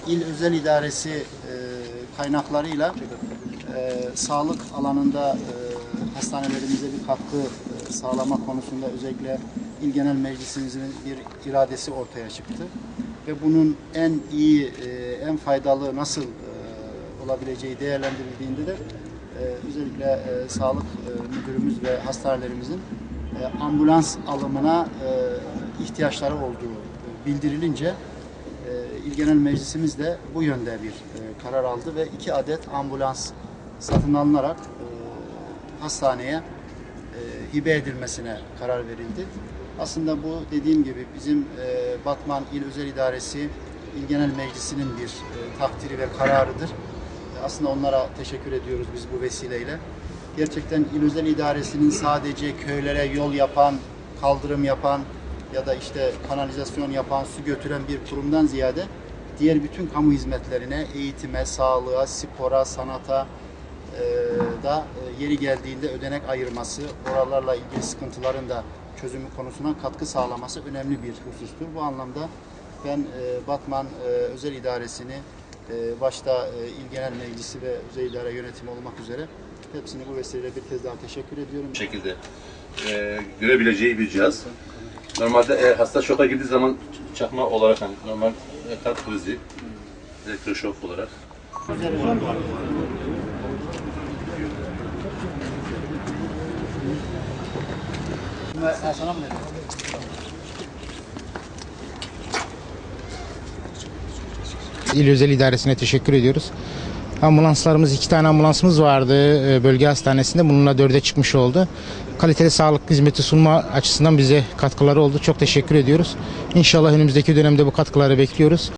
İl Özel İdaresi kaynaklarıyla sağlık alanında hastanelerimize bir katkı sağlama konusunda özellikle İl Genel Meclisimizin bir iradesi ortaya çıktı. Ve bunun en iyi, en faydalı nasıl olabileceği değerlendirildiğinde de özellikle sağlık müdürümüz ve hastanelerimizin ambulans alımına ihtiyaçları olduğu bildirilince İl Genel Meclisimiz de bu yönde bir karar aldı ve 2 adet ambulans satın alınarak hastaneye hibe edilmesine karar verildi. Aslında bu dediğim gibi bizim Batman İl Özel İdaresi İl Genel Meclisi'nin bir takdiri ve kararıdır. Aslında onlara teşekkür ediyoruz biz bu vesileyle. Gerçekten İl Özel İdaresi'nin sadece köylere yol yapan, kaldırım yapan ya da işte kanalizasyon yapan, su götüren bir kurumdan ziyade diğer bütün kamu hizmetlerine, eğitime, sağlığa, spora, sanata da yeri geldiğinde ödenek ayırması, oralarla ilgili sıkıntıların da çözümü konusuna katkı sağlaması önemli bir husustur. Bu anlamda ben Batman Özel İdaresi'ni başta İl Genel Meclisi ve Özel İdare Yönetimi olmak üzere hepsini bu vesileyle bir kez daha teşekkür ediyorum. Bu şekilde görebileceği bir cihaz. Normalde hasta şoka girdiği zaman çakma olarak hani normal kalp krizi, elektroşok olarak. Sana mı dedim? İl Özel İdaresi'ne teşekkür ediyoruz. Ambulanslarımız, 2 tane ambulansımız vardı bölge hastanesinde. Bununla 4'e çıkmış oldu. Kaliteli sağlık hizmeti sunma açısından bize katkıları oldu. Çok teşekkür ediyoruz. İnşallah önümüzdeki dönemde bu katkıları bekliyoruz.